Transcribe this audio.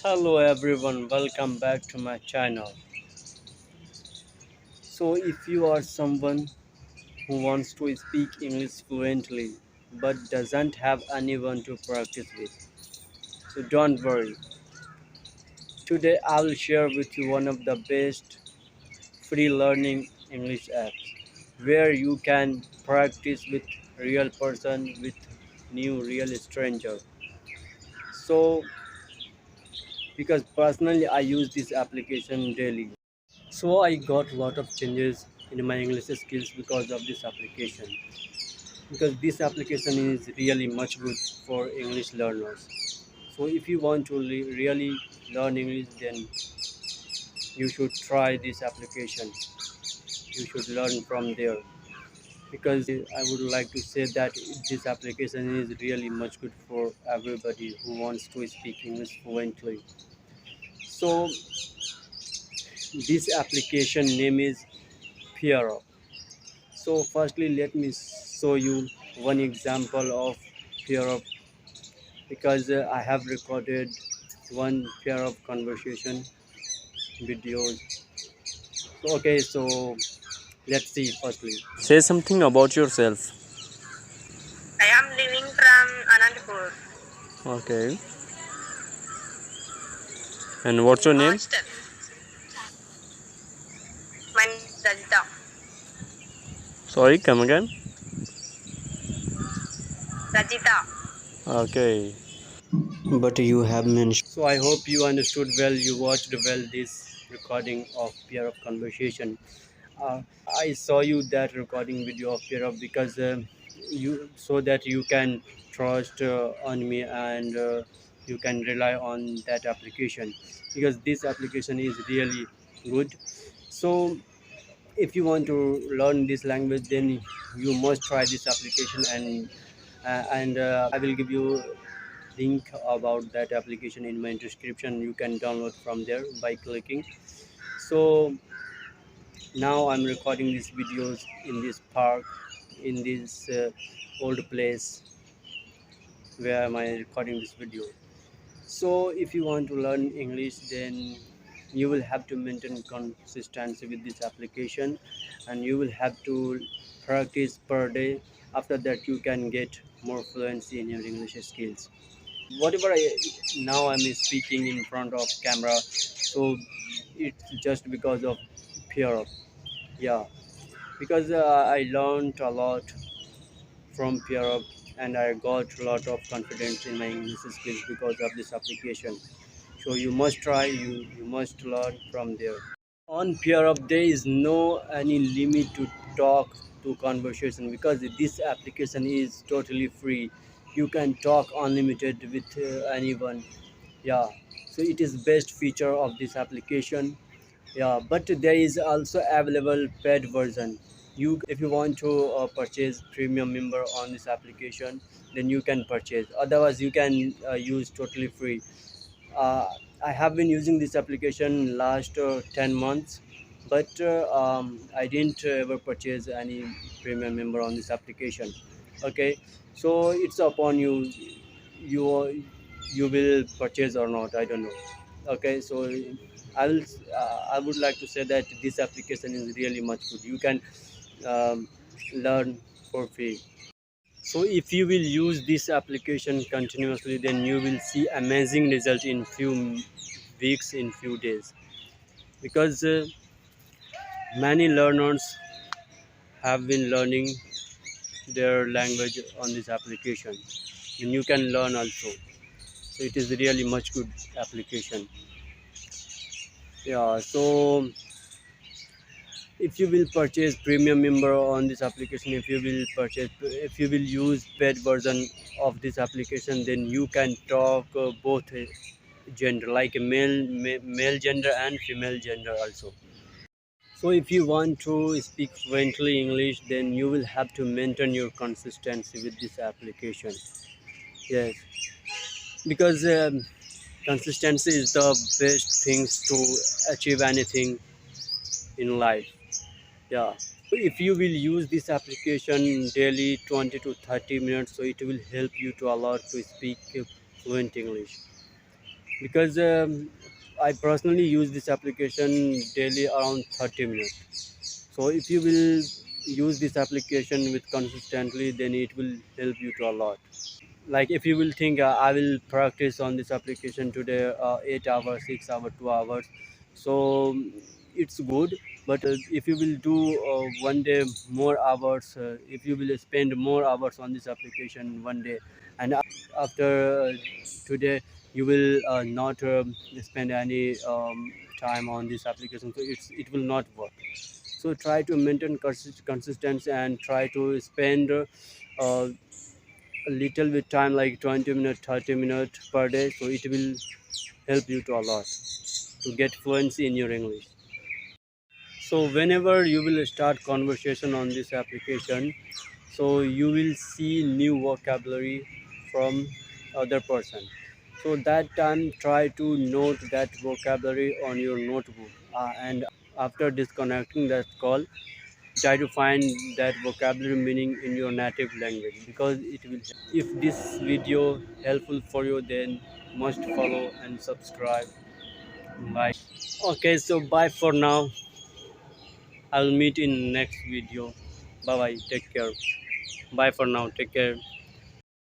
Hello everyone, welcome back to my channel. So if you are someone who wants to speak English fluently but doesn't have anyone to practice with, so don't worry. Today I will share with you one of the best free learning English apps where you can practice with real person with new real stranger. So because personally I use this application daily. So I got a lot of changes in my English skills because of this application. Because this application is really much good for English learners. So if you want to really learn English, then you should try this application. You should learn from there. Because I would like to say that this application is really much good for everybody who wants to speak English fluently. So this application name is PeerUp. So firstly, let me show you one example of PeerUp because I have recorded one PeerUp conversation videos. So, okay, so let's see firstly. Say something about yourself. I am living from Anandpur. Okay. And what's your name? Hostel. My name is Rajita. Sorry, come again. Rajita. Okay. But you have mentioned. So I hope you understood well. You watched well this recording of PeerUp conversation. Uh, I saw you that recording video of PeerUp because you so that you can trust on me and you can rely on that application because this application is really good. So if you want to learn this language, then you must try this application and I will give you link about that application in my description. You can download from there by clicking. So now I'm recording these videos in this park, in this old place where am I recording this video. So if you want to learn English, then you will have to maintain consistency with this application and you will have to practice per day. After that you can get more fluency in your English skills. Whatever now I'm speaking in front of camera, so it's just because of fear. Yeah, because I learned a lot from PeerUp and I got a lot of confidence in my English skills because of this application. So you must try, you must learn from there. On PeerUp there is no any limit to talk to conversation because this application is totally free. You can talk unlimited with anyone. Yeah, so it is best feature of this application. Yeah, but there is also available paid version. You if you want to purchase premium member on this application, then you can purchase, otherwise you can use totally free. uh, I have been using this application last 10 months, but I didn't ever purchase any premium member on this application. Okay, so it's upon you. You you will purchase or not, I don't know. Okay, so I would like to say that this application is really much good. You can um, learn for free. So if you will use this application continuously, then you will see amazing result in few weeks, in few days, because many learners have been learning their language on this application and you can learn also. So it is really much good application. Yeah, so if you will purchase premium member on this application, if you will use paid version of this application, then you can talk both gender, like a male gender and female gender also. So if you want to speak fluently English, then you will have to maintain your consistency with this application. Yes, because consistency is the best things to achieve anything in life. Yeah, if you will use this application daily 20 to 30 minutes, so it will help you to a lot to speak fluent English. because I personally use this application daily around 30 minutes. So if you will use this application with consistently, then it will help you to a lot. Like if you will think I will practice on this application today 8 hours, 6 hours, 2 hours, so it's good. But if you will do one day more hours, if you will spend more hours on this application one day, and after today you will not spend any time on this application, so it will not work. So try to maintain consistency and try to spend a little bit time, like 20 minutes, 30 minutes per day, so it will help you to a lot to get fluency in your English. So whenever you will start conversation on this application, so you will see new vocabulary from other person. So that time try to note that vocabulary on your notebook, and after disconnecting that call, try to find that vocabulary meaning in your native language, because it will help. If this video helpful for you, then must follow and subscribe, like. Okay, so bye for now. I'll meet in next video. Bye bye, take care. Bye for now, take care.